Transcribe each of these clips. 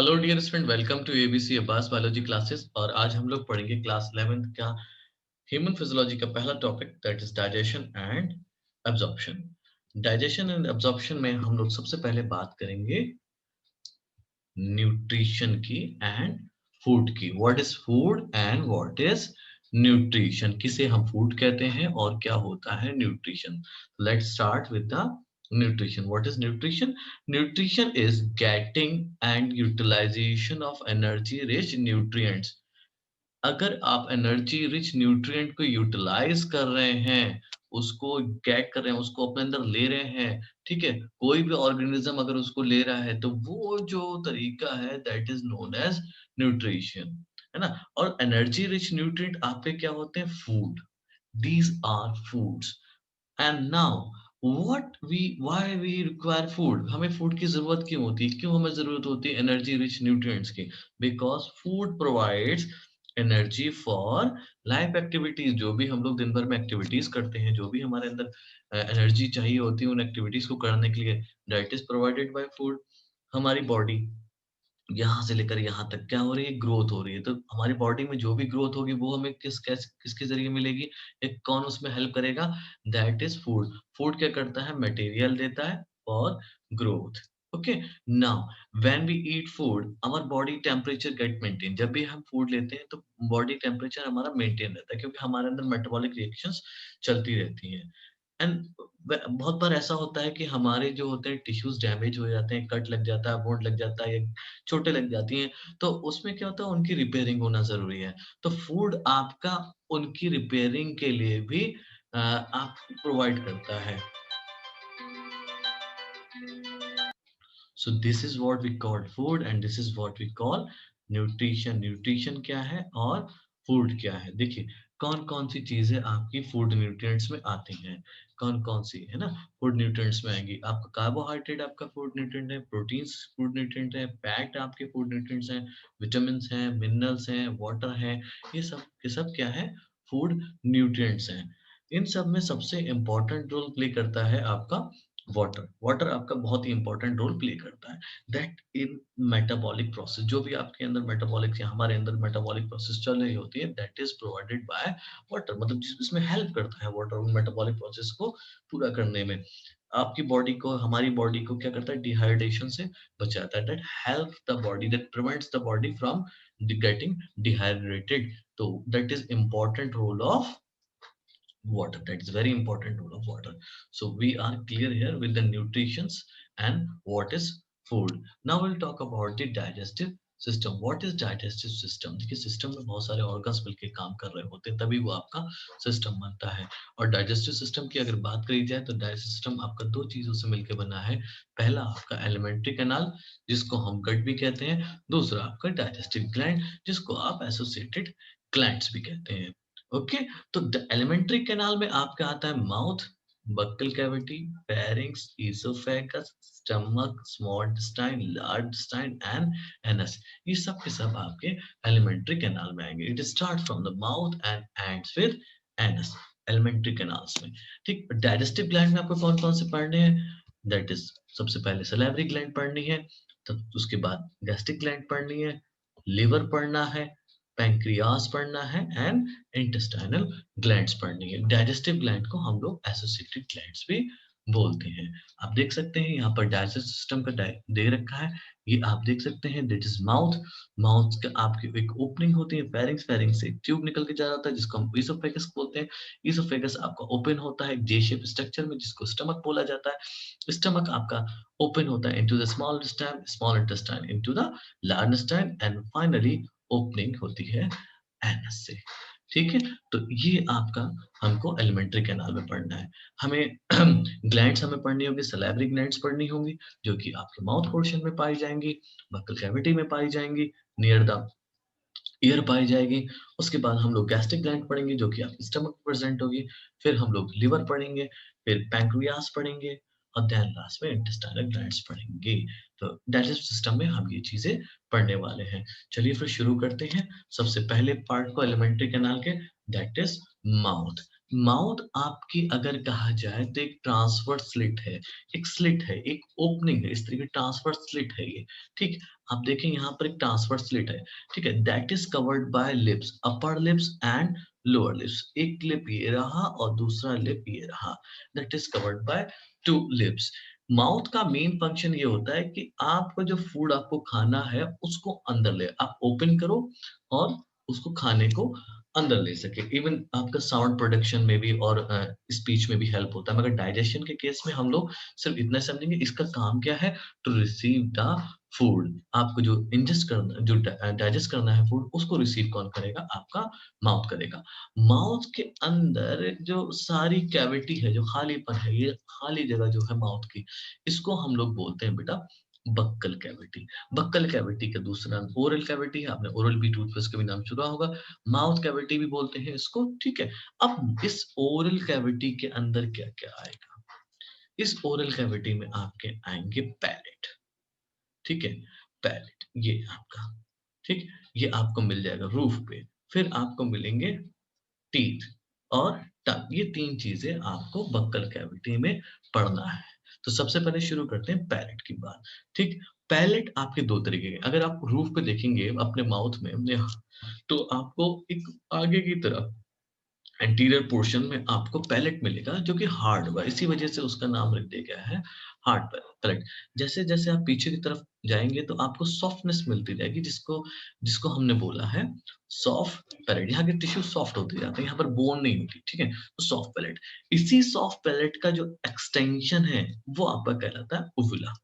Hello dear student, welcome to ABC Abbas biology classes. और आज हम लोग पढ़ेंगे क्लास 11th का ह्यूमन फिजियोलॉजी का पहला topic, that is digestion and absorption. Digestion and absorption में हम लोग सबसे पहले बात करेंगे न्यूट्रिशन की एंड फूड की। What is food and what is nutrition, किसे हम फूड कहते हैं और क्या होता है nutrition. Let's start with the nutrition. What is nutrition? Nutrition is getting and utilization of energy rich nutrients. अगर आप एनर्जी रिच न्यूट्रिएंट को यूटिलाइज कर रहे हैं, उसको गेट कर रहे हैं, उसको अपने अंदर ले रहे हैं, ठीक है, कोई भी ऑर्गेनिज्म अगर उसको ले रहा है तो वो जो तरीका है that is known as nutrition, है ना। और एनर्जी रिच न्यूट्रिएंट आपके क्या होते हैं? Food. These are foods. And now what we why we require food, हमें फूड की जरूरत क्यों होती है, क्यों हमें जरूरत होती है एनर्जी रिच न्यूट्रिएंट्स की? Because food provides energy for life activities. जो भी हम लोग दिन भर में एक्टिविटीज करते हैं, जो भी हमारे अंदर एनर्जी चाहिए होती है उन एक्टिविटीज को करने के लिए, that is provided by food. हमारी बॉडी यहाँ से लेकर यहाँ तक क्या हो रही है? ग्रोथ हो रही है। तो हमारी बॉडी में जो भी ग्रोथ होगी वो हमें किसके जरिए मिलेगी? एक कौन उसमें हेल्प करेगा? That is food. फूड क्या करता है? मटेरियल देता है for growth. Okay, now when we eat food our body temperature get maintain. जब भी हम फूड लेते हैं तो बॉडी टेम्परेचर हमारा मेंटेन रहता है, क्योंकि हमारे अंदर मेटाबॉलिक रिएक्शंस चलती रहती हैं। एंड बहुत बार ऐसा होता है कि हमारे जो होते हैं टिश्यूज डैमेज हो जाते हैं, कट लग जाता है, वुंड लग जाता है, चोटें लग जाती हैं, तो उसमें क्या होता है? उनकी रिपेयरिंग होना ज़रूरी है। तो फूड आपका उनकी रिपेयरिंग के लिए भी आपको प्रोवाइड करता है। So this is what we call food and this is what we call nutrition. Nutrition क्या है और फूड क्या है? देखिए, कौन कौन सी चीजें आपकी फूड न्यूट्रिएंट्स में आती हैं, कौन कौन सी, है ना, फूड न्यूट्रिएंट्स में आएंगी। आपका कार्बोहाइड्रेट आपका फूड न्यूट्रिएंट है, प्रोटीन्स फूड न्यूट्रिएंट है, फैट आपके फूड न्यूट्रिएंट्स हैं, विटामिन हैं, मिनरल्स हैं, वाटर है, ये सब के सब क्या है? फूड न्यूट्रिएंट्स हैं। इन सब में सबसे इंपॉर्टेंट रोल प्ले करता है आपका वाटर। वाटर आपका बहुत ही इंपॉर्टेंट रोल प्ले करता है दैट इन मेटाबॉलिक प्रोसेस। जो भी आपके अंदर मेटाबॉलिक या हमारे अंदर मेटाबॉलिक प्रोसेस चल रही होती है that is provided by water. मतलब जिसमें हेल्प करता है वाटर उन मेटाबॉलिक प्रोसेस को पूरा करने में। आपकी बॉडी को, हमारी बॉडी को क्या करता है? डिहाइड्रेशन से बचाता है। That help the body, that prevents the body from getting dehydrated. तो that is important role of water. That is very important role of water. So we are clear here with the nutritions and what is food. Now we'll talk about the digestive system. What is digestive system? देखिए, system में बहुत सारे organs मिलकर काम कर रहे होते हैं, तभी वो आपका सिस्टम बनता है। और डाइजेस्टिव सिस्टम की अगर बात करी जाए तो डाइजेस्टिव सिस्टम आपका दो चीजों से मिलकर बना है। पहला आपका एलिमेंट्री कैनाल, जिसको हम गट भी कहते हैं। दूसरा आपका डाइजेस्टिव ग्लैंड, जिसको आप एसोसिएटेड ग्लैंड्स भी कहते हैं। ओके, तो एलिमेंट्री कैनाल में आपका आता है mouth, buccal cavity, pharynx, oesophagus, stomach, small intestine, large intestine and anus. ये सब के सब आपके एलिमेंट्री कैनाल में आएंगे। It start from the mouth and ends with anus, alimentary canals में। ठीक, डाइजेस्टिव ग्लैंड में आपको कौन कौन से पढ़ने हैं? दैट इज, सबसे पहले सलेवरी ग्लैंड पढ़नी है, तब उसके बाद गैस्ट्रिक ग्लैंड पढ़नी है, लिवर पढ़ना है, पैंक्रियास पढ़ना है एंड इंटेस्टाइनल ग्लैंड्स पढ़नी है। डाइजेस्टिव ग्लैंड को हम लोग एसोसिएटेड ग्लैंड्स भी बोलते हैं। आप देख सकते हैं यहाँ पर डाइजेस्टिव सिस्टम का दे रखा है, ये आप देख सकते हैं, दैट इज माउथ। माउथ का आपकी एक ओपनिंग होती है, फेरिंग्स, फेरिंग्स से एक ट्यूब निकल के जा रहा होता है जिसको हम इसोफेगस बोलते हैं। इसोफेगस आपका ओपन होता है जे शेप स्ट्रक्चर में, जिसको स्टमक बोला जाता है। स्टमक आपका ओपन होता है into the small intestine, small intestine into the large intestine and finally opening होती है एनस से। ठीक है, तो ये आपका हमको एलिमेंट्री कैनाल में पढ़ना है। हमें ग्लैंड्स हमें पढ़नी होगी, सलाइवरी ग्लैंड्स पढ़नी होंगी, जो कि आपके माउथ पोर्शन में पाई जाएंगी, बक्कल कैविटी में पाई जाएंगी, नियर द ईयर पाई जाएगी। उसके बाद हम लोग गैस्ट्रिक ग्लैंड पढ़ेंगे जो कि आपके स्टमक में प्रेजेंट होगी। फिर हम लोग लिवर पढ़ेंगे, फिर पैंक्रियास पढ़ेंगे और देन लास्ट में इंटेस्टाइनल ग्लैंड्स पढ़ेंगे। तो डाइजेस्टिव सिस्टम में हम ये चीजें पढ़ने वाले हैं। चलिए फिर शुरू करते हैं। सबसे पहले पार्ट को एलिमेंट्री कैनाल के, दैट इज माउथ। माउथ आपकी अगर कहा जाए तो एक ट्रांसवर्स स्लिट है, एक ओपनिंग है, इस तरीके ट्रांसवर्स स्लिट है ये, ठीक? आप देखें यहाँ पर एक ट्रांसवर्स स्लिट है, ठीक है? That is covered by lips, upper lips and lower lips. एक लिप ये रहा और दूसरा लिप ये रहा, that is covered by 2 lips. Mouth का मेन फंक्शन ये होता है कि आपका जो फूड आपको खाना है, उसको अंदर ले आप ओपन करो और उसको खाने को अंदर ले सके। इवन आपका साउंड प्रोडक्शन में भी और स्पीच में भी हेल्प होता है। मगर डाइजेशन के केस में हम लोग सिर्फ़ इतना समझेंगे इसका काम क्या है टू रिसीव द फूड। आपको जो इंजेस्ट करना जो डाइजेस्ट करना है फूड उसको रिसीव कौन करेगा? आपका माउथ करेगा। माउथ के अंदर जो सारी कैविटी है, जो खालीपन है, ये खाली जगह जो है माउथ की, इसको हम लोग बोलते हैं बेटा बक्कल कैविटी। बक्कल कैविटी का दूसरा नाम ओरल कैविटी है। आपने ओरल बी टूथपेस्ट का भी नाम सुना होगा। माउथ कैविटी भी बोलते हैं इसको, ठीक है? अब इस ओरल कैविटी के अंदर क्या-क्या आएगा? इस ओरल कैविटी में आपके आएँगे पैलेट, ठीक है? पैलेट ये आपका, ठीक? ये आपको मिल जाएगा रूफ पे। फिर आपको मिलेंगे टीथ और टंग। ये 3 चीज़ें आपको बक्कल कैविटी में पढ़ना है। तो सबसे पहले शुरू करते हैं पैलेट की बात, ठीक? पैलेट आपके 2 तरीके के अगर आप रूफ पे देखेंगे अपने माउथ में तो आपको एक आगे की तरफ एंटीरियर पोर्शन में आपको पैलेट मिलेगा जो कि हार्ड होगा, इसी वजह से उसका नाम रख दिया गया है हार्ड पैलेट। जैसे-जैसे आप पीछे की तरफ जाएँगे तो आपको सॉफ्टनेस मिलती जाएगी जिसको जिसको हमने बोला है सॉफ्ट पैलेट। यहाँ के टिश्यू सॉफ्ट होते जाते हैं, यहाँ पर बोन नहीं होती, ठीक है? तो सॉफ्ट पैलेट। इसी सॉफ्ट पैलेट का जो एक्सटेंशन है, वो आपका कहलाता है ऊवुला।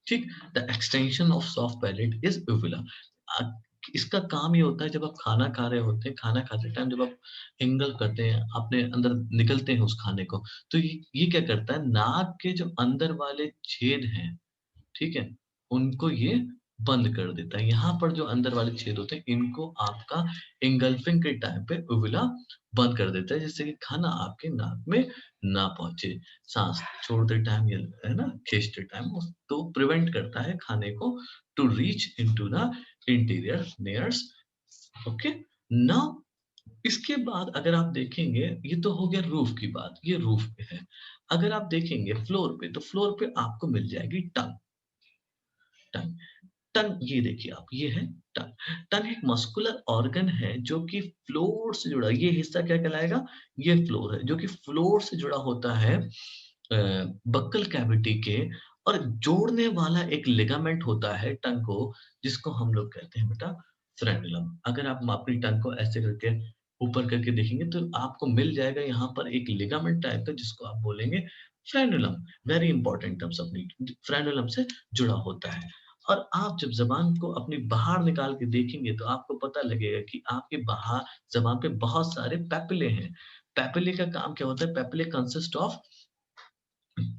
ठीक? The extension of soft palate is uvula. Uh, इसका काम ये होता है जब आप खाना खा रहे होते हैं, खाना खाते टाइम जब आप इंगल करते हैं, अपने अंदर निगलते हैं उस खाने को, तो ये क्या करता है नाक के जो अंदर वाले छेद हैं, ठीक है? उनको ये बंद कर देता है। यहाँ पर जो अंदर वाले छेद होते हैं, इनको आपका एंगल्फिंग के टाइम पे ऊवुला बंद कर देता है, जिससे कि खाना आपके नाक में ना पहुँचे। साँस छोड़ते टाइम या है ना, खींचते टाइम तो प्रिवेंट करता है खाने को to reach into the interior layers. Okay? Now इसके बाद अगर आप देखेंगे, ये तो हो गया रूफ की बात, ये रूफ पे है। अगर आप देखेंगे फ्लोर पे, तो फ्लोर पे आपको मिल जाएगी टंग। टंग टंग ये देखिए आप, ये है टंग। टंग एक मस्कुलर ऑर्गन है जो कि फ्लोर से जुड़ा ये हिस्सा क्या कहलाएगा? ये फ्लोर है, जो कि फ्लोर से जुड़ा होता है बक्कल कैविटी के और जोड़ने वाला एक लिगामेंट होता है टंग को, जिसको हम लोग कहते हैं बेटा फ्रेनुलम। अगर आप अपनी टंग को ऐसे करके ऊपर करके देखेंगे तो आपको मिल जाएगा यहाँ पर एक लिगामेंट टाइप का जिसको आप बोलेंगे फ्रेनुलम। वेरी इंपॉर्टेंट टर्म्स अपनी फ्रेनुलम से जुड़ा होता है। और आप जब ज़बान को अपनी बाहर निकाल के देखेंगे तो आपको पता लगेगा कि आपके बाहर ज़बान पे बहुत सारे पैपिले हैं। पैपिले का काम क्या होता है? Papillae consist of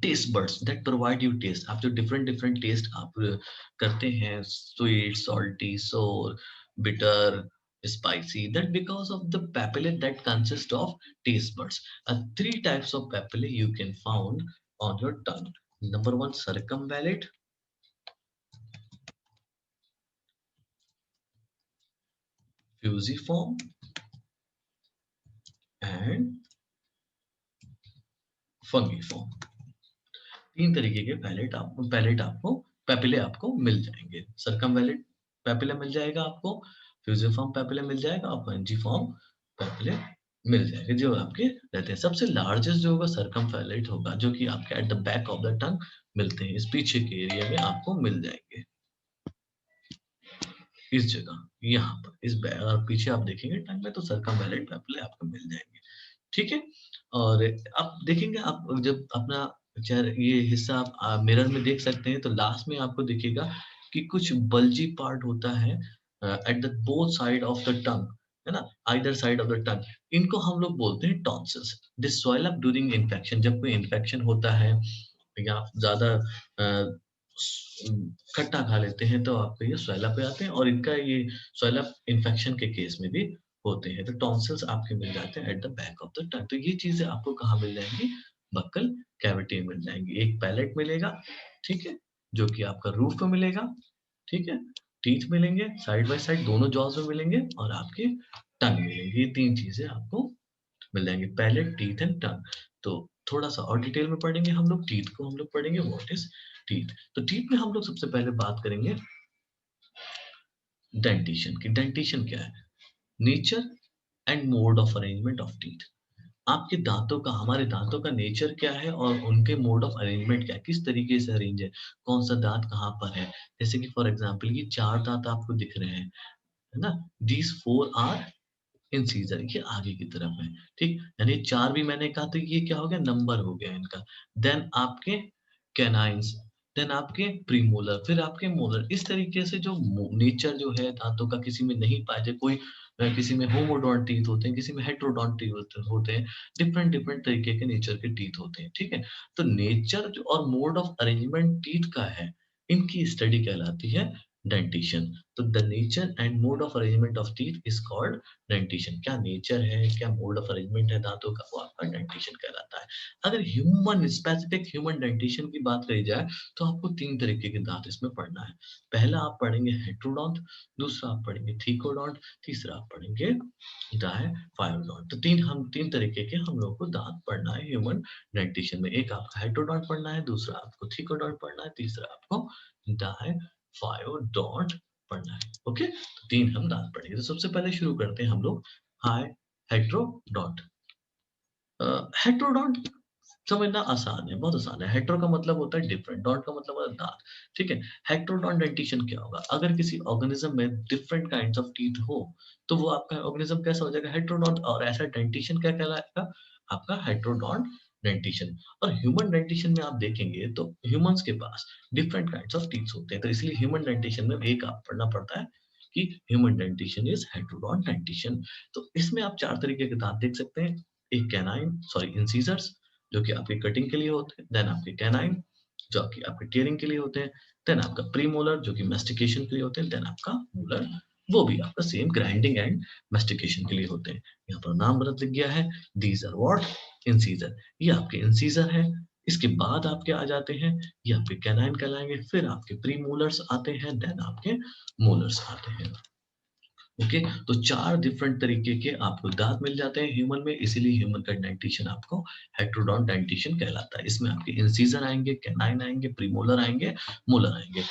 taste buds that provide you taste. आप जो डिफरेंट डिफरेंट टेस्ट आप करते हैं sweet, salty, sour, bitter, spicy that because of the papillae that consist of taste buds. Three types of papillae you can found on your tongue. Number one, circumvallate, fusiform, and fungiform. तीन तरीके के palette आपको papillae आपको मिल जाएँगे। सर्कमवैलेट papilla मिल जाएगा आपको, fusiform papilla मिल जाएगा और पंजिफॉर्म पैपिले मिल जाएँगे, जो आपके रहते हैं। सबसे लार्जेस्ट जो होगा सर्कमफैलेट होगा, जो कि आपके at the back of the tongue मिलते हैं। इस पीछे के एरिया में आपको मिल जाएँगे, इस जगह, यहाँ पर, इस बै और पीछे आप देखेंगे टंग में तो सर्कमवैलेट पैपिले आपको मिल जाएँगे। ठीक है? और आप देखेंगे आप जब अपना ये हिस्सा आप मिरर में देख सकते हैं तो लास्ट में आपको दिखेगा कि कुछ बल्जी पार्ट होता है at the both side of the tongue, है ना? Either side of the tongue. इनको हम लोग बोलते हैं tonsils. This swell up during infection. जब कोई इन्फेक्शन होता है या आप ज़्यादा खट्टा खा लेते हैं तो आपको ये स्वेल अप हो जाते हैं और इनका ये स्वेल अप इन्फेक्शन के केस में भी होते हैं। तो टॉन्सिल्स आपके मिल जाते हैं at the back of the tongue. तो ये चीज़ें आपको कहाँ मिल जाएँगी? बक्कल कैविटी में मिल जाएँगी। एक पैलेट मिलेगा, ठीक है? जो कि आपका रूफ पे मिलेगा, ठीक है? टीथ मिलेंगे, साइड बाय साइड दोनों जॉज़ में मिलेंगे और आपकी टंग मिलेंगी। ये 3 चीज़ें आपको मिल जाएंगे, पैलेट, टीथ एंड टंग। तो थोड़ा सा और डिटेल में पढ़ेंगे हम लोग, टीथ को हम लोग पढ़ेंगे, व्हाट इज टीथ। तो टीथ में हम लोग सबसे पहले बात करेंगे डेंटिशन की। डेंटिशन क्या है? Nature and mode of arrangement of teeth. आपके दांतों का, हमारे दांतों का नेचर क्या है और उनके मोड ऑफ अरेंजमेंट क्या है, किस तरीके से अरेंज है, कौन सा दांत कहाँ पर है। जैसे कि फॉर एग्जांपल ये 4 दांत आपको दिख रहे हैं, है ना? दीस 4 आर इंसीजर, ये आगे की तरफ है, ठीक? यानी 4 भी मैंने कहा तो ये क्या हो गया, नंबर हो गया इनका। देन आपके कैनाइन्स, देन आपके प्रीमोलर, फिर आपके मोलर। इस तरीके से जो नेचर जो है दांतों का किसी में नहीं पाया जाए, कोई किसी में होमोडोंट टीथ होते हैं, किसी में हेटेरोडोंट टीथ होते हैं, डिफरेंट डिफरेंट तरीके के नेचर के टीथ होते हैं, ठीक है? तो नेचर जो और मोड ऑफ अरेंजमेंट टीथ का है, इनकी स्टडी कहलाती है डेंटिशन। तो the nature and mode of arrangement of teeth is called dentition. क्या नेचर है, क्या मोड ऑफ अरेंजमेंट है दांतों का, वो आपका डेंटिशन कहलाता है। अगर ह्यूमन स्पेसिफिक ह्यूमन डेंटिशन की बात करी जाए तो आपको 3 तरीके के दांत इसमें पढ़ना है। पहला आप पढ़ेंगे हेटेरोडोंट, दूसरा आप पढ़ेंगे थिकोडोंट, तीसरा आप पढ़ेंगे डायफायोडोंट। तो 3 तरीके के हम लोग को दांत पढ़ना है ह्यूमन डेंटिशन में। एक आपका हेटेरोडोंट पढ़ना है, दूसरा आपको थिकोडोंट पढ़ना है, तीसरा आपको डायफायोडोंट पढ़ना है। ओके, तो 3 हम दांत पढ़ेंगे। तो सबसे पहले शुरू करते हैं हम लोग हाई हेटेरोडोंट। हेटेरोडोंट समझना आसान है, बहुत आसान है। हेटेरो का मतलब होता है डिफरेंट, डॉट का मतलब होता है दांत, ठीक है? हेटेरोडोंट डेंटिशन क्या होगा? अगर किसी ऑर्गेनिज्म में डिफरेंट काइंड्स ऑफ टीथ हो, तो वो आपका ऑर्गेनिज्म कैसा हो जाएगा, हेटेरोडोंट। और ऐसा डेंटिशन क्या कहलाएगा? आपका हेटेरोडोंट डेंटिशन। और ह्यूमन डेंटिशन में आप देखेंगे तो ह्यूमंस के पास डिफरेंट काइंड्स ऑफ टीथ होते हैं, तो इसलिए ह्यूमन डेंटिशन में एक आप पढ़ना पड़ता है कि human dentition is heterodont dentition. तो इसमें आप 4 तरीके के दांत देख सकते हैं। एक कैनाइन, सॉरी इंसीजर्स, जो कि आपकी कटिंग के लिए होते हैं, देन आपके कैनाइन जो आपकी आपके टीयरिंग के लिए होते हैं, देन आपका प्रीमोलर जो कि मैस्टिकेशन के लिए होते हैं, देन आपका मोलर, वो भी आपका सेम ग्राइंडिंग एंड मैस्टिकेशन के लिए होते हैं। यहाँ पर नाम बदल गया है, दीज आर व्हाट इंसीजर, ये आपके इंसीजर है। इसके बाद आपके आ जाते हैं, ये आपके कैनाइन कहलाएंगे, फिर आपके प्रीमोलर्स आते हैं, देन आपके मोलर्स आते हैं। ओके, तो 4 डिफरेंट तरीके के आपको दांत मिल जाते हैं ह्यूमन में, इसीलिए ह्यूमन का डेंटिशन आपको हेटेरोडोंट डेंटिशन कहलाता है। इसमें आपके इंसीजर आएंगे, कैनाइन आएंगे, प्रीमोलर आएंगे, मोलर आएंगे।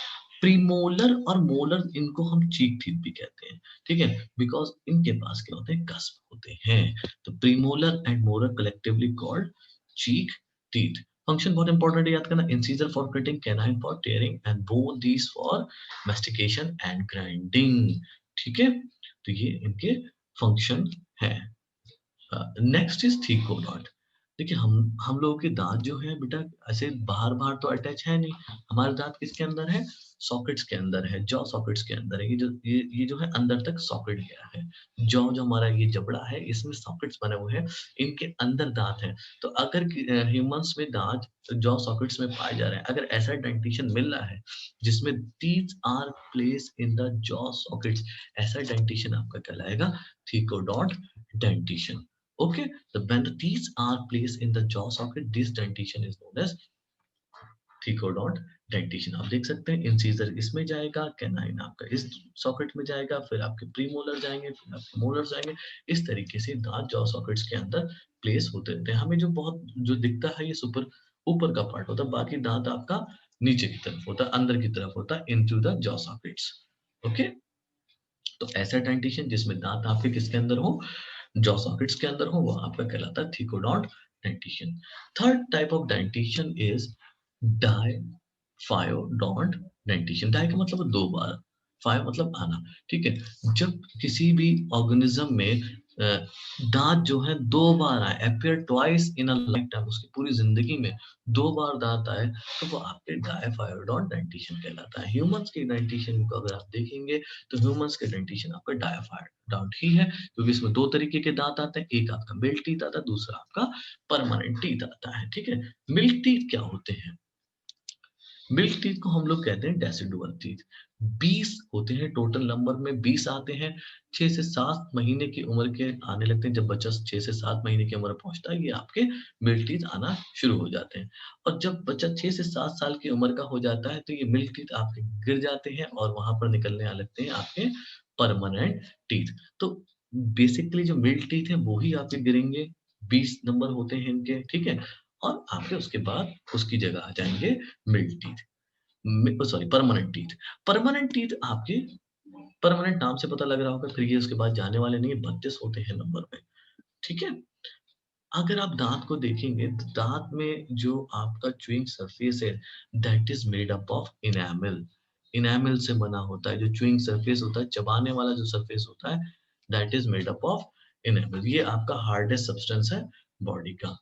प्रीमोलर और मोलर इनको हम चीक टीथ भी कहते हैं, ठीक है? बिकॉज इनके पास क्या होते हैं, कस्प होते हैं। तो premolar and molar collectively called cheek teeth. Function बहुत इंपॉर्टेंट है याद करना, incisor for cutting, canine for tearing and both these for mastication and grinding, ठीक है? तो ये इनके फंक्शन है। Next is thecodont. देखिए हम लोगों के दांत जो है बेटा ऐसे बाहर बाहर तो अटैच है नहीं। हमारे दांत किसके अंदर है, सॉकेट्स के अंदर है, जॉ सॉकेट्स के अंदर है। ये जो है अंदर तक सॉकेट गया है। जॉ जो हमारा ये जबड़ा है इसमें सॉकेट्स बने हुए हैं, इनके अंदर दांत है। तो अगर ह्यूमंस में दांत जॉ सॉकेट्स में पाए जा रहे हैं, अगर ऐसा डेंटिशन मिल रहा है जिसमें teeth are place in the jaw sockets, ऐसा डेंटिशन आपका कहलाएगा thecodont dentition. Okay, so when the teeth are placed in the jaw socket, this dentition is known as thecodont dentition. आप देख सकते हैं इंसीजर इसमें जाएगा, कैनाइन आपका इस सॉकेट में जाएगा, फिर आपके प्रीमोलर जाएंगे, फिर आपके मोलर जाएंगे। इस तरीके से दांत जॉ सॉकेट्स के अंदर प्लेस होते रहते हैं। हमें जो बहुत जो दिखता है ये सुपर ऊपर का पार्ट होता है, बाकी दांत आपका नीचे की तरफ होता है, अंदर की तरफ होता है, into the jaw sockets. Okay, तो ऐसा डेंटिशन जिसमें दांत आपके किसके अंदर हो, जॉ सॉकेट्स के अंदर हो, वो आपका कहलाता है thecodont dentition. Third type of dentition is diphyodont dentition. Di का मतलब 2 बार, फायो मतलब आना, ठीक है? जब किसी भी ऑर्गेनिज्म में दांत जो है 2 बार आए, appear twice in a life time, उसकी पूरी जिंदगी में 2 बार दांत आए, तो वो आपके डायफायोडॉन्ट डेंटिशन कहलाता है। ह्यूमंस के डेंटिशन को अगर आप देखेंगे तो ह्यूमंस के डेंटिशन आपका डायफायोडॉन्ट ही है, क्योंकि इसमें 2 तरीके के दांत आते हैं, एक आपका मिल्क टीथ आता है, दूसरा आपका परमानेंट टीथ आता है, ठीक है? मिल्क टीथ क्या होते हैं? मिल्क टीथ को हम लोग कहते हैं डेसिडुअल टीथ। 20 होते हैं टोटल, नंबर में 20 आते हैं। 6 से 7 महीने की उम्र के आने लगते हैं, जब बच्चा 6 से 7 महीने की उम्र पहुंचता है, ये आपके मिल्क टीथ आना शुरू हो जाते हैं। और जब बच्चा 6 से 7 साल की उम्र का हो जाता है तो ये मिल्क टीथ आपके गिर जाते हैं और वहां पर निकलने आ लगते हैं आपके परमानेंट टीथ। तो बेसिकली जो मिल्क टीथ है वो ही आपके गिरेंगे 20 नंबर होते हैं इनके, ठीक है? और आपके उसके बाद उसकी जगह आ जाएँगे milk teeth, sorry permanent teeth. Permanent teeth आपके परमानेंट नाम से पता लग रहा होगा, फिर ये उसके बाद जाने वाले नहीं है, 32 होते हैं नंबर में, ठीक है? अगर आप दाँत को देखेंगे तो दाँत में जो आपका च्यूइंग सरफेस है that is made up of enamel. Enamel से बना होता है, जो च्यूइंग सरफेस होता है, चबाने वाला जो सरफेस होता है that is made up of enamel. ये आपका हार्डेस्ट सब्सटेंस है बॉडी का।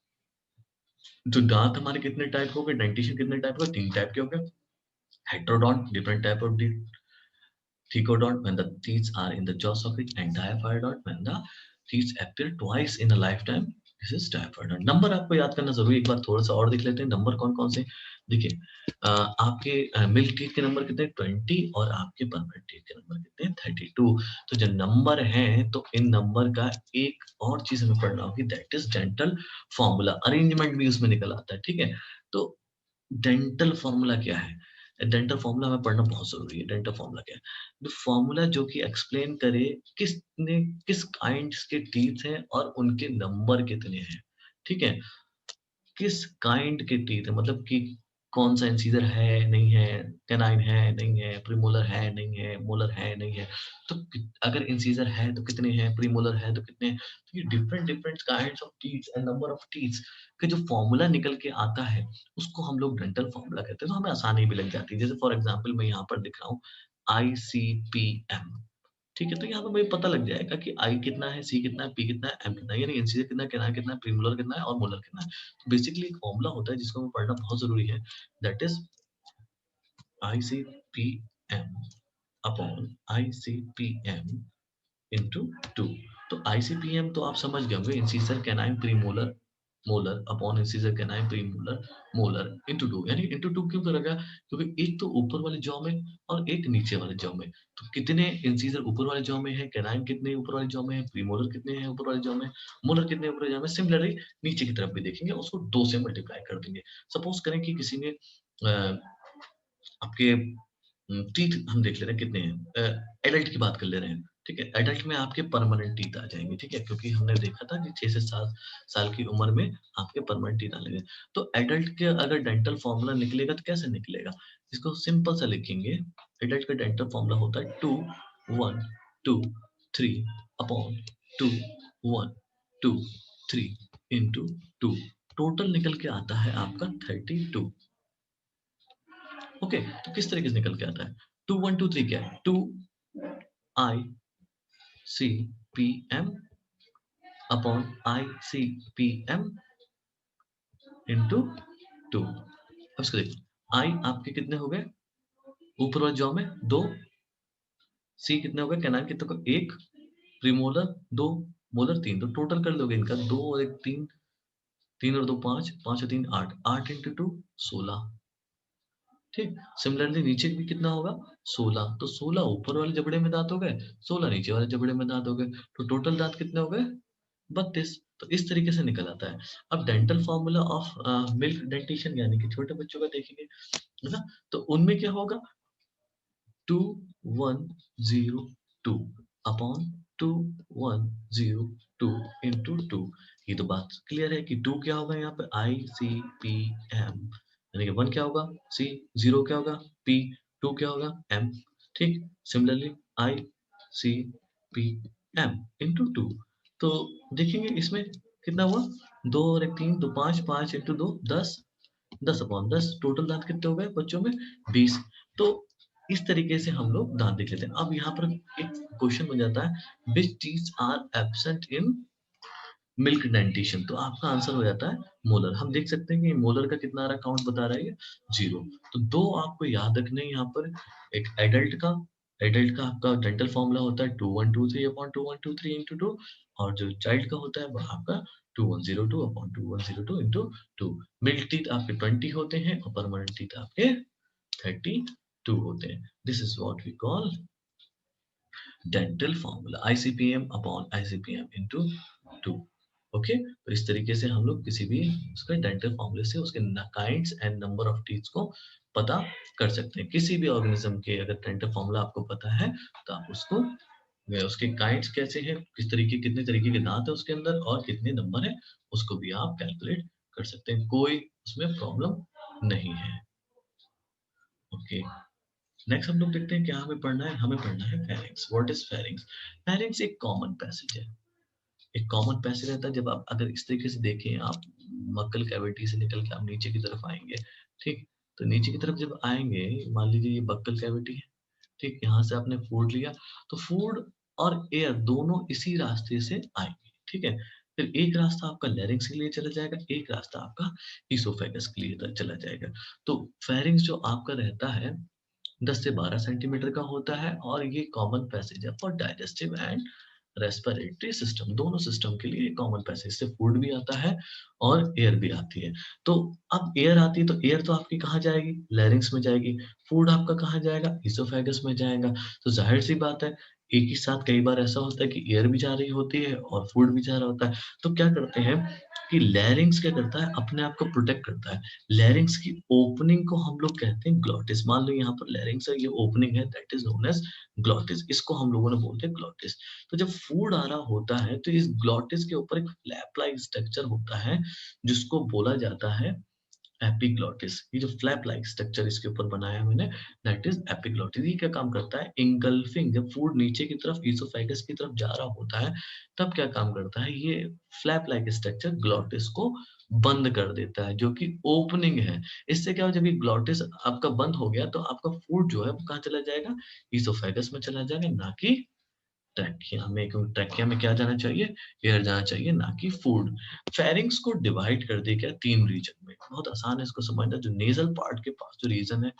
तो दाँत हमारे कितने टाइप हो गए, डेंटिशन कितने टाइप के, 3 टाइप के हो गए। Heterodont different type of Trichodont when the teeth are in the jaw socket and diaphyodont when the teeth appear twice in a lifetime. This is diaphyodont. Number आपको याद करना जरूरी, एक बार थोड़ा सा और देख लेते हैं नंबर कौन कौन से। देखिए आपके मिल्क टीथ के नंबर कितने 20 और आपके परमानेंट टीथ के नंबर कितने 32। तो जो नंबर हैं तो इन नंबर का एक और चीज हमें पढ़ना होगी that is dental formula. Arrangement भी उसमें निकल आता है, ठीक है? तो डेंटल फॉर्मूला क्या है? डेंटल फॉर्मूला हमें पढ़ना बहुत ज़रूरी है। डेंटल फॉर्मूला क्या है? द फॉर्मूला जो कि एक्सप्लेन करे किसने किस काइंड्स के टीथ हैं और उनके नंबर कितने हैं, ठीक है? किस काइंड के टीथ है, मतलब कि कौन-सा इंसीजर है, नहीं है, कैनाइन है, नहीं है, प्रीमोलर है, नहीं है, मोलर है, नहीं है। तो कि अगर इंसीजर है तो कितने हैं, प्रीमोलर है तो कितने हैं? तो ये different different kinds of teeth and number of teeths का जो फॉर्मूला निकल के आता है, उसको हम लोग डेंटल फॉर्मूला कहते हैं। तो हमें आसानी भी लग जाती है। जैसे फॉर एग्ज़ाम्पल मैं यहाँ पर लिख रहा हूँ आईसीपीएम। ठीक है, तो यहाँ पे मुझे पता लग जाएगा कि आई कितना है, सी कितना है, पी कितना है, एम कितना है, यानी इंसीजर कितना है, कैनाइन कितना है, प्रीमोलर कितना है और मोलर कितना है। तो बेसिकली एक फॉर्मूला होता है जिसको हमें पढ़ना बहुत ज़रूरी है, दैट इज़ आईसीपीएम अपॉन आईसीपीएम इंटू 2। तो आईसीपीएम तो आप समझ गए होंगे, incisor canine premolar molar upon incisor canine premolar molar into 2, यानी इंटू 2 क्यों करा गया? क्योंकि एक तो ऊपर वाले जॉ में और एक नीचे वाले जॉ में। तो कितने इंसीजर ऊपर वाले जॉ में है, कैनाइन कितने ऊपर वाले जॉ में है, प्रीमोलर कितने हैं ऊपर वाले जॉ में, मोलर कितने ऊपर वाले जॉ में। सिमिलरली नीचे की तरफ भी देखेंगे, उसको 2 से मल्टीप्लाई कर देंगे। सपोज करें कि किसी ने आपके टीथ हम देख ले रहे हैं कितने हैं, एडल्ट की बात कर ले रहे हैं, ठीक है? एडल्ट में आपके परमानेंट टीथ आ जाएँगे, ठीक है? क्योंकि हमने देखा था कि 6 से 7 साल की उम्र में आपके परमानेंट टीथ आने लगे। तो एडल्ट के अगर डेंटल फ़ॉर्मूला निकलेगा तो कैसे निकलेगा? इसको सिंपल सा लिखेंगे, एडल्ट का डेंटल फ़ॉर्मूला होता है 2, 1, 2, 3 अपॉन 2, 1, 2, 3 इंटू 2। टोटल निकल के आता है आपका 32। ओके, तो किस तरीके से निकल के आता है? 2 1 2 3 क्या है? 2 I C P M upon I C P M into 2। अब इसको देखिए, आई आपके कितने हो गए ऊपर वाले जॉ में 2, सी कितने हो गए कैनाइन कितने को 1, प्रीमोलर 2, मोलर 3। तो टोटल कर लोगे इनका 2 और 1 3, 3 और 2 5, 5 और 3 8, 8 इंटू 2 16। ठीक, सिमिलरली नीचे भी कितना होगा 16। तो 16 ऊपर वाले जबड़े में दांत हो गए, 16 नीचे वाले जबड़े में दांत हो गए। तो टोटल दांत कितने हो गए 32। तो इस तरीके से निकल आता है। अब dental formula of milk dentition यानी कि छोटे बच्चों का देखेंगे, है ना? तो उनमें क्या होगा 2102 अपॉन 2102 इंटू 2। ये तो बात क्लियर है कि 2 क्या होगा यहाँ पे आई सी पी एम, यानी कि 1 क्या होगा सी, 0 क्या होगा पी, 2 क्या होगा एम। ठीक, similarly I C P M into 2। तो देखेंगे इसमें कितना हुआ 2 और 1 3, तो 5 5 इंटू 2 10, 10 अपॉन 10। टोटल दांत कितने हो गए बच्चों में 20। तो इस तरीके से हम लोग दांत देख लेते हैं। अब यहाँ पर एक क्वेश्चन बन जाता है which teeth are absent in milk dentition. तो आपका आंसर हो जाता है मोलर। हम देख सकते हैं कि मोलर का कितना आ रहा है, काउंट बता रहा है ये 0। तो 2 आपको याद रखने हैं यहाँ पर, एक एडल्ट का आपका डेंटल फॉर्मूला होता है 2123 अपॉन 2123 इंटू 2, और जो चाइल्ड का होता है वह आपका 2102 अपॉन 2102 इंटू 2। मिल्क टीथ आपके 20 होते हैं और परमानेंट टीथ आपके 32 होते हैं। This is what we call dental formula ICPM upon ICPM into 2। Okay, तो इस तरीके से हम लोग किसी भी उसके डेंटल फॉर्मूले से उसके kinds and number of teeth को पता कर सकते हैं। किसी भी ऑर्गेनिज्म के अगर डेंटल फॉर्मूला आपको पता है तो आप उसको उसके काइंड्स कैसे हैं, किस तरीके कितने तरीके के दांत है उसके अंदर और कितने नंबर है, उसको भी आप कैलकुलेट कर सकते हैं, कोई उसमें प्रॉब्लम नहीं है। ओके, नेक्स्ट हम लोग देखते हैं क्या हमें पढ़ना है pharynx. What is pharynx? Pharynx एक कॉमन पैसेज है, एक कॉमन पैसेज रहता है। जब आप अगर इस तरीके से देखें, आप मक्कल कैविटी से निकल के आप नीचे की तरफ आएंगे, ठीक, तो नीचे की तरफ जब आएंगे, मान लीजिए ये बक्कल कैविटी है, ठीक, यहाँ से आपने फूड लिया, तो फूड और एयर दोनों इसी रास्ते से आएंगे, ठीक है। फिर एक रास्ता आपका लैरिंग्स के लिए चला जाएगा, एक रास्ता आपका इसोफेगस के लिए चला जाएगा। तो फेरिंग्स जो आपका रहता है 10 से 12 सेंटीमीटर का होता है और ये कॉमन पैसेज है for digestive and respiratory system, दोनों सिस्टम के लिए कॉमन पैसेज से फूड भी आता है और एयर भी आती है। तो अब एयर आती है तो एयर तो आपकी कहाँ जाएगी? लैरिंग्स में जाएगी। फूड आपका कहाँ जाएगा? इसोफेगस में जाएगा। तो जाहिर सी बात है, एक ही साथ कई बार ऐसा होता है कि एयर भी जा रही होती है और फूड भी जा रहा होता है। तो क्या करते हैं कि लैरिंग्स क्या करता है, अपने आप को प्रोटेक्ट करता है। लैरिंग्स की ओपनिंग को हम लोग कहते हैं ग्लॉटिस। मान लो यहाँ पर लैरिंग्स है, ये ओपनिंग है, that is known as glottis. इसको हम लोगों ने बोलते हैं ग्लॉटिस। तो जब फूड आ रहा होता है तो इस ग्लॉटिस के ऊपर एक फ्लैप लाइक स्ट्रक्चर होता है जिसको बोला जाता है एपिग्लॉटिस। ये जो फ्लैप लाइक स्ट्रक्चर इसके ऊपर बनाया मैंने, दैट इज एपिग्लॉटिस। ये क्या काम करता है? इंगल्फिंग, जब फूड नीचे की तरफ इसोफेगस की तरफ जा रहा होता है, तब क्या काम करता है? ये फ्लैप लाइक स्ट्रक्चर ग्लॉटिस को बंद कर देता है, जो कि ओपनिंग है। इससे क्या हो, जब ये ग्लॉटिस आपका बंद हो गया तो आपका फूड जो है वो कहाँ चला जाएगा? इसोफेगस में चला जाएगा, ना कि ट्रैकिया में। क्योंकि ट्रैकिया में क्या जाना चाहिए? एयर जाना चाहिए, ना कि फूड। फेरिंग्स को डिवाइड कर दिया गया 3 रीजन में। बहुत आसान है इसको समझना। जो नेज़ल पार्ट के पास जो रीजन है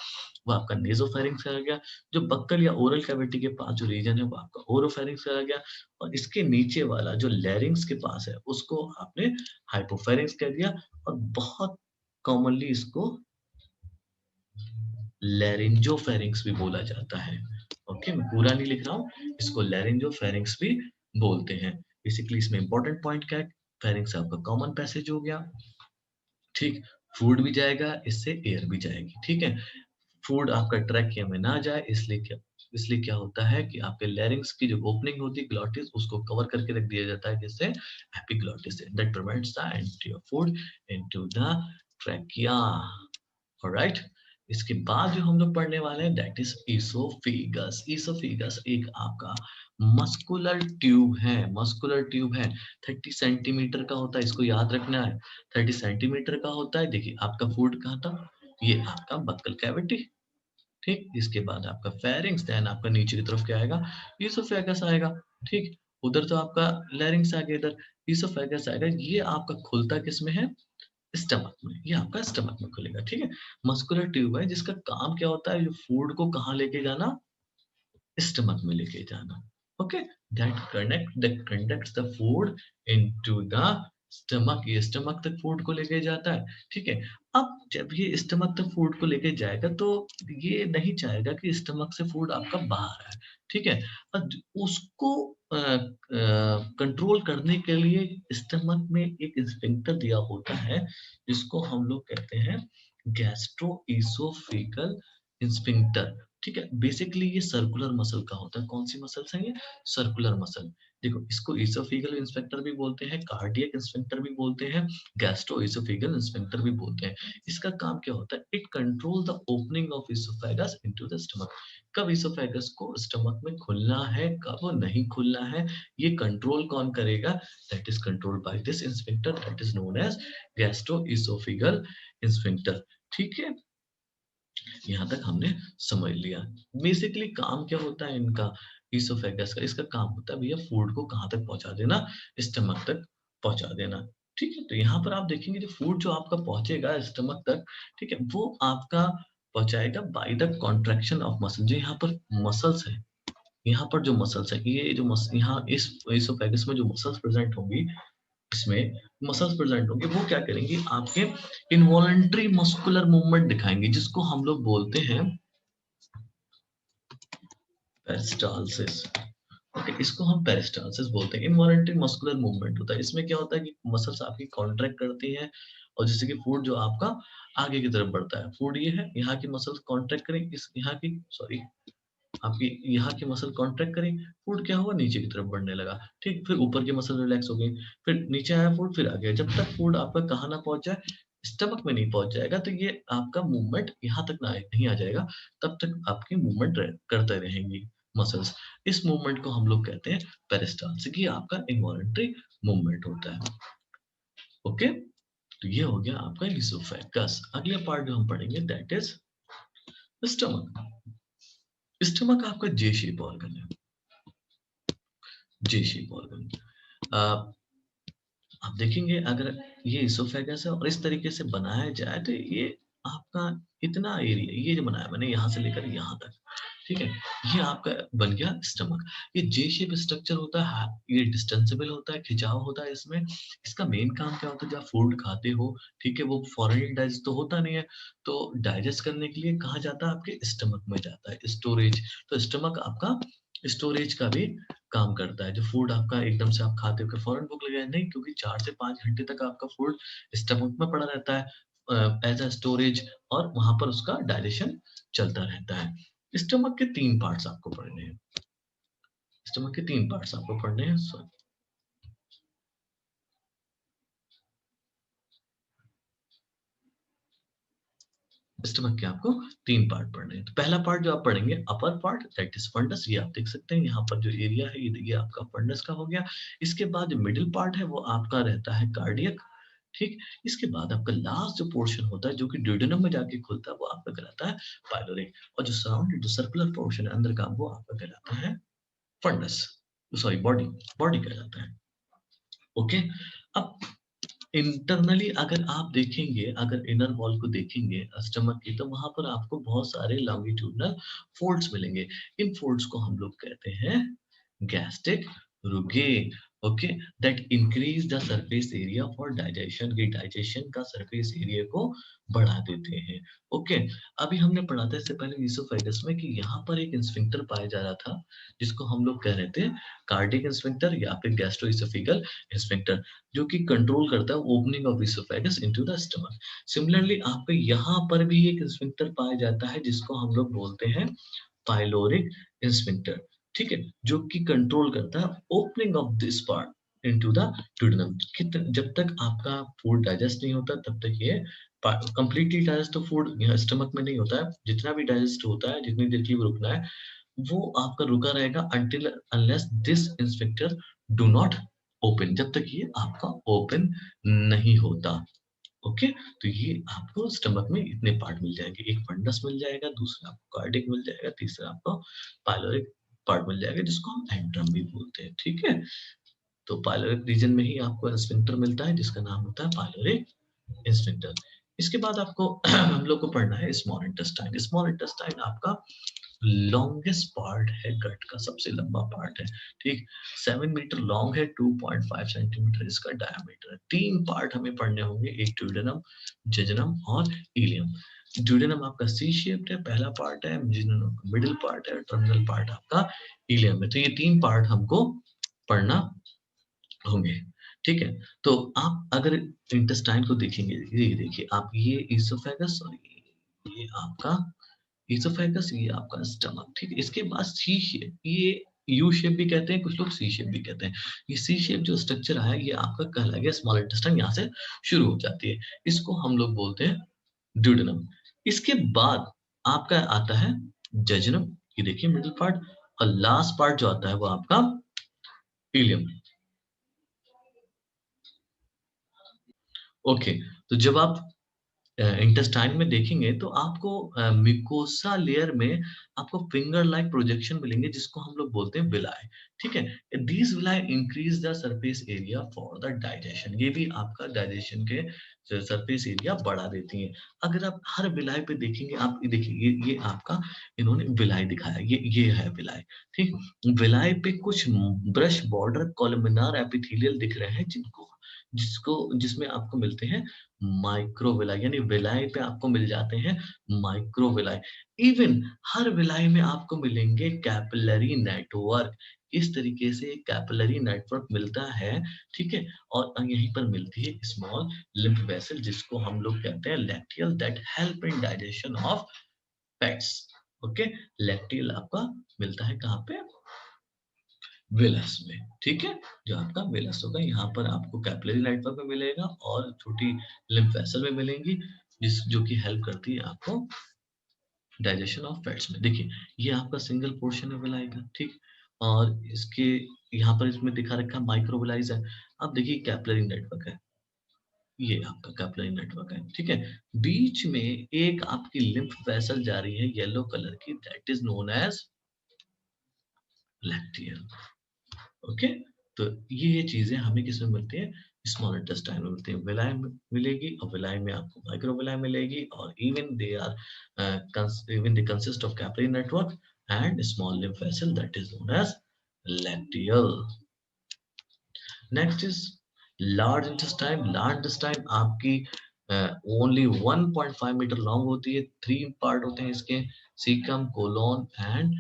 वो आपका नेज़ोफेरिंक्स कहा गया। जो बक्कल या ओरल कैविटी के पास जो रीजन है वो आपका ओरोफेरिंक्स कहा गया। और इसके नीचे वाला जो लैरिंग्स के पास है उसको आपने हाइपोफेरिंक्स कह दिया। और बहुत कॉमनली इसको लैरिंजोफेरिंक्स भी बोला जाता है। ओके, मैं पूरा नहीं लिख रहा हूँ, इसको लैरिंजोफेरिंक्स भी बोलते हैं। बेसिकली इसमें इंपॉर्टेंट पॉइंट क्या है? फेरिंक्स आपका कॉमन पैसेज हो गया, ठीक, फूड भी जाएगा, इससे एयर भी जाएगी, ठीक है। फूड आपका ट्रैकिया में ना जाए, इसलिए क्या होता है कि आपके लैरिंग्स की जो ओपनिंग होती है ग्लॉटिस, उसको कवर करके रख दिया जाता है, जिससे epiglottis that prevents the entry of food into the trachea. Alright, इसके बाद जो हम लोग पढ़ने वाले हैं दैट इज इसोफेगस। इसोफेगस एक आपका मस्कुलर ट्यूब है, मस्कुलर ट्यूब है। 30 सेंटीमीटर का होता है, इसको याद रखना है। 30 सेंटीमीटर का होता है। देखिए आपका फूड कहाँ था? ये आपका बक्कल कैविटी, ठीक। इसके बाद आपका फेरिंग्स, देन आपका नीचे की तरफ क्या आएगा? इसोफेगस आएगा, ठीक। उधर तो आपका लैरिंग्स आ गया, इधर इसोफेगस आएगा। ये आपका खुलता किस में है? स्टमक में। ये आपका स्टमक में खुलेगा, ठीक है। मस्कुलर ट्यूब है जिसका काम क्या होता है? जो फूड को कहाँ लेके जाना? स्टमक में लेके जाना। Okay, that conducts the food into the stomach. ये स्टमक तक फूड को लेके जाता है, ठीक है। अब जब ये स्टमक तक फूड को लेके जाएगा तो ये नहीं चाहेगा कि स्टमक से फूड आपका बाहर आए, ठीक है। और उसको कंट्रोल करने के लिए स्टमक में एक स्फिंक्टर दिया होता है जिसको हम लोग कहते हैं गैस्ट्रोइसोफेगल स्फिंक्टर, ठीक है। बेसिकली ये सर्कुलर मसल का होता है। कौन सी मसल्स हैं ये? Circular muscle. देखो, इसको इसोफेगल इंस्पेक्टर भी बोलते हैं, कार्डियक इंस्पेक्टर भी बोलते हैं, गैस्ट्रो इसोफेगल इंस्पेक्टर भी बोलते हैं। इसका काम क्या होता है? It control the opening of oesophagus into the stomach. कब इसोफेगस को स्टमक में खुलना है, कब नहीं खुलना है, ये कंट्रोल कौन करेगा? That is controlled by this sphincter, that is known as gastro oesophageal sphincter, ठीक है। यहाँ तक हमने समझ लिया। बेसिकली काम क्या होता है इनका, इसोफेगस का? इसका काम होता है भैया फूड को कहाँ तक पहुँचा देना? स्टमक तक पहुँचा देना, ठीक है। तो यहाँ पर आप देखेंगे जो फूड जो आपका पहुँचेगा स्टमक तक, ठीक है, वो आपका पहुँचाएगा by the contraction of muscle. जो यहाँ पर मसल्स है, यहाँ पर जो मसल्स है, ये जो यहाँ इस इसोफेगस में जो मसल्स प्रेजेंट होंगी, इसमें मसल्स प्रेजेंट होंगे, वो क्या करेंगी? आपके इनवॉलंटरी मस्कुलर मूवमेंट दिखाएंगे, जिसको हम लोग बोलते हैं पेरिस्टालसिस। ओके, इसको हम पेरिस्टालसिस बोलते हैं। इनवॉलंटरी मस्कुलर मूवमेंट होता है। इसमें क्या होता है कि मसल्स आपकी कॉन्ट्रैक्ट करती हैं और जैसे कि फूड जो आपका आगे की तरफ बढ़ता है, फूड ये है, यहाँ की मसल्स कॉन्ट्रैक्ट करें, इस यहाँ की, सॉरी, आपकी यहाँ की मसल कॉन्ट्रैक्ट करी, फूड क्या हुआ नीचे की तरफ बढ़ने लगा, ठीक? फिर ऊपर की मसल रिलैक्स हो गई, फिर नीचे आया फूड, फिर आ गया। जब तक फूड आपका कहाँ ना पहुँच जाए, स्टमक में नहीं पहुँच जाएगा, तो ये आपका मूवमेंट यहाँ तक ना नहीं आ जाएगा, तब तक आपकी मूवमेंट करते रहेंगी मसल्स। इस मूवमेंट को हम लोग कहते हैं पेरिस्टाल्सिस, ये आपका इन्वॉलंटरी मूवमेंट होता है। ओके? तो ये हो गया आपका इसोफेगस। अगला पार्ट जो हम पढ़ेंगे दैट इज स्टमक। स्टमक आपका जे शेप ऑर्गन है। जे शेप ऑर्गन। आप देखेंगे अगर ये इसोफेगस है और इस तरीके से बनाया जाए तो ये आपका इतना एरिया, ये जो बनाया मैंने यहाँ से लेकर यहाँ तक, ठीक है, ये आपका बन गया स्टमक। ये जे शेप स्ट्रक्चर होता है, ये डिस्टेंसिबल होता है, खिंचाव होता है इसमें। इसका मेन काम क्या होता है, जब फूड खाते हो, ठीक है, वो फॉरन डाइजेस्ट तो होता नहीं है, तो डाइजेस्ट करने के लिए कहाँ जाता है, आपके स्टमक में जाता है, स्टोरेज। तो स्टमक आपका स्टोरेज का भी काम करता है। जो फूड आपका एकदम से आप खाते हो कि फौरन भूख लगे नहीं, क्योंकि 4 से 5 घंटे तक आपका फूड स्टमक में पड़ा रहता है एज अ स्टोरेज, और वहां पर उसका डाइजेशन चलता रहता है। स्टमक के 3 पार्ट्स आपको पढ़ने हैं। स्टमक के 3 पार्ट्स आपको पढ़ने हैं। स्टमक के आपको 3 पार्ट पढ़ने हैं। तो पहला पार्ट जो आप पढ़ेंगे upper part that is fundus, ये आप देख सकते हैं यहाँ पर जो एरिया है ये आपका फंडस का हो गया। इसके बाद जो मिडिल पार्ट है वो आपका रहता है कार्डियक, ठीक। इसके बाद आपका लास्ट जो पोर्शन होता है जो कि ड्यूडेनम में जाके खुलता है वो आपका कहलाता है पाइलोरिक, और जो सराउंडेड जो सर्कुलर पोर्शन है अंदर का वो आपका कहलाता है फंडस, सॉरी बॉडी, बॉडी कहलाता है। ओके। अब इंटरनली अगर आप देखेंगे, अगर इनर वॉल को देखेंगे स्टमक की, तो वहां पर आपको बहुत सारे लॉन्गिट्यूडनल फोल्ड्स मिलेंगे। इन फोल्ड्स को हम लोग कहते हैं gastric रुगे। Okay, that increase the surface area for digestion, के डाइजेशन का सरफेस एरिया को बढ़ा देते हैं। ओके, अभी हमने पढ़ा था इससे पहले ईसोफेगस में कि यहाँ पर एक स्फिंक्टर पाया जा रहा था जिसको हम लोग कह रहे थे कार्डिक स्फिंक्टर या फिर गैस्ट्रोइसोफेगल स्फिंक्टर, जो कि कंट्रोल करता है opening of oesophagus into the stomach. Similarly आपके यहाँ पर भी एक स्फिंक्टर पाया जाता है जिसको हम लोग बोलते हैं पाइलोरिक स्फिंक्टर, ठीक है, जो कि कंट्रोल करता है opening of this part into the duodenum. जब तक आपका फूड डाइजेस्ट नहीं होता तब तक ये कंप्लीटली डाइजेस्ट तो फूड यहाँ स्टमक में नहीं होता है, जितना भी डाइजेस्ट होता है जितनी देर के लिए रुकना है वो आपका रुका रहेगा until unless this inspector do not open, जब तक ये आपका ओपन नहीं होता। ओके, तो ये आपको स्टमक में इतने पार्ट मिल जाएंगे, एक फंडस मिल जाएगा, दूसरा आपको कार्डिक मिल जाएगा, तीसरा आपको पाइलोरिक पार्ट मिल जाएगा जिसको हम एंट्रम भी बोलते हैं, ठीक है। तो पाइलोरिक रीजन में ही आपको स्फिंक्टर मिलता है जिसका नाम होता है पाइलोरिक स्फिंक्टर। इसके बाद आपको हम लोग को पढ़ना है स्मॉल इंटेस्टाइन। स्मॉल इंटेस्टाइन आपका लॉन्गेस्ट पार्ट है, गट का सबसे लंबा पार्ट है, ठीक। 7 मीटर लॉन्ग है, 2.5 सेंटीमीटर इसका डायमीटर है। 3 पार्ट हमें पढ़ने होंगे, एक ड्यूडेनम, जेजनम और इलियम। ड्यूडेनम आपका सी शेप्ड है, पहला पार्ट है, जेजनम मिडिल पार्ट है, टर्मिनल पार्ट आपका इलियम है। तो ये 3 पार्ट हमको पढ़ना होंगे, ठीक है। तो आप अगर इंटेस्टाइन को देखेंगे, ये देखिए आप, ये इसोफेगस और ये आपका इसोफेगस, ये आपका स्टमक, ठीक है। इसके बाद सी शेप, ये यू शेप भी कहते हैं कुछ लोग, सी शेप भी कहते हैं। ये सी शेप जो स्ट्रक्चर है ये आपका कहलाएगा स्मॉल इंटेस्टाइन, यहाँ से शुरू हो जाती है, इसको हम लोग बोलते हैं ड्यूडेनम। इसके बाद आपका आता है जजनम, ये देखिए मिडिल पार्ट, और लास्ट पार्ट जो आता है वो आपका इलियम। ओके, तो जब आप इंटेस्टाइन में देखेंगे तो आपको मिकोसा लेयर में आपको फिंगर लाइक प्रोजेक्शन मिलेंगे जिसको हम लोग बोलते हैं विलाय, ठीक है। These विलाय increase the surface area for the digestion, ये भी आपका डाइजेशन के सरफेस एरिया बढ़ा देती हैं। अगर आप हर विलाय पे देखेंगे, आप ये देखिए ये आपका इन्होंने विलाय दिखाया, ये है विलाय, ठीक। विलाय पे कुछ ब्रश बॉर्डर कॉलमिनार एपिथेलियल दिख रहे हैं जिनको जिसको जिसमें आपको मिलते हैं माइक्रोविलाई, यानी विलाई पे आपको मिल जाते हैं माइक्रोविलाई। इवन हर विलाई में आपको मिलेंगे कैपिलरी नेटवर्क, इस तरीके से कैपिलरी नेटवर्क मिलता है, ठीक है। और यहीं पर मिलती है स्मॉल लिम्फ वेसल जिसको हम लोग कहते हैं lacteal, that help in digestion of fats. Okay, lacteal आपका मिलता है कहाँ पे? वेलस में, ठीक है? जो आपका वेलस होगा यहाँ पर आपको कैपिलरी नेटवर्क में मिलेगा और छोटी लिम्फ वेसल में मिलेंगी, जिस जो कि हेल्प करती है आपको डाइजेशन ऑफ फैट्स में। देखिए, ये आपका सिंगल पोर्शन है विलाई का, ठीक? और इसके यहाँ पर इसमें दिखा रखा है माइक्रोविलाइज है। अब देखिए कैपिलरी नेटवर्क है, ये आपका कैपिलरी नेटवर्क है, ठीक है? बीच में एक आपकी लिम्फ वेसल जा रही है येलो कलर की, that is known as lacteal. Okay, तो ये चीजें हमें किसमें मिलती है? स्मॉल इंटेस्टाइन में मिलती है। विलाय में मिलेगी और विलाय में आपको माइक्रोविलाय मिलेगी और even they are even they consist of capillary network and small lymph vessel that is known as lacteal. Next is large intestine. Large intestine आपकी ओनली 1.5 मीटर लॉन्ग होती है। 3 पार्ट होते हैं इसके, caecum, colon and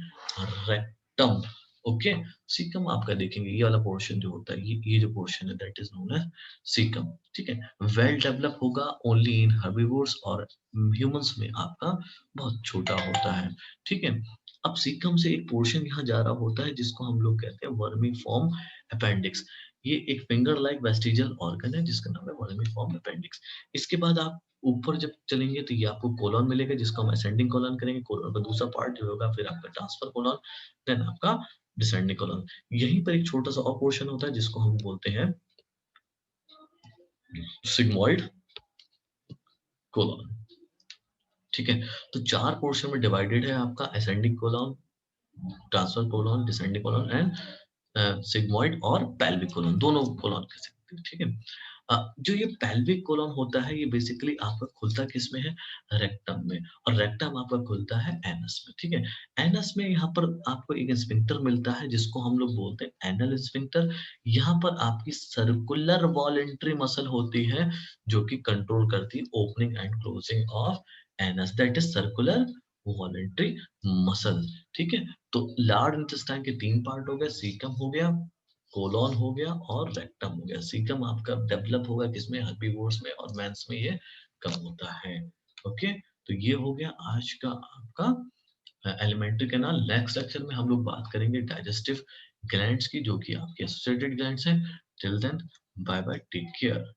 rectum. Okay, caecum आपका देखेंगे ये वाला पोर्शन जो होता है, ये जो पोर्शन है that is known as caecum, ठीक है? वेल डेवलप होगा ओनली इन हर्बीवोर्स और ह्यूमंस में आपका बहुत छोटा होता है, ठीक है? अब सीकम से एक पोर्शन यहाँ जा रहा होता है जिसको हम लोग कहते हैं वर्मीफॉर्म अपेंडिक्स। ये एक फिंगर लाइक वेस्टिजियल ऑर्गन है जिसका नाम है वर्मीफॉर्म अपेंडिक्स। इसके बाद आप ऊपर जब चलेंगे तो ये आपको कोलन मिलेगा जिसको हम असेंडिंग कोलन करेंगे। कोलन का दूसरा पार्ट जो होगा फिर आपका ट्रांसफर कोलन, देन आपका डिसेंडिंग कोलन। यहीं पर एक छोटा सा और पोर्शन होता है जिसको हम बोलते हैं सिग्मोइड कोलन, ठीक है? तो 4 पोर्शन में डिवाइडेड है आपका ascending colon, transfer colon, descending colon and sigmoid और पेल्विक कोलन, दोनों कोलन कह सकते हैं, ठीक है? जो ये पेल्विक कोलन होता है ये बेसिकली आपका खुलता किसमें है? रेक्टम में। और रेक्टम आपका खुलता है एनस में, ठीक है? एनस में यहाँ पर आपको एक स्फिंक्टर मिलता है जिसको हम लोग बोलते हैं एनल स्फिंक्टर। यहाँ पर आपकी सर्कुलर वॉलेंट्री मसल होती है जो कि कंट्रोल करती है opening and closing of anus, that is circular voluntary muscle, ठीक है? तो लार्ज इंटेस्टाइन के 3 पार्ट हो गए, सीकम हो गया, कोलन हो गया और रेक्टम हो गया। सीकम आपका डेवलप होगा किसमें? हर्बीवोर्स में और मैंस में ये कम होता है। ओके, तो ये हो गया आज का आपका एलिमेंट्री कैनाल। नेक्स्ट लेक्चर में हम लोग बात करेंगे डाइजेस्टिव ग्लैंड्स की जो कि आपके एसोसिएटेड ग्लैंड्स हैं। Till then bye bye, take care.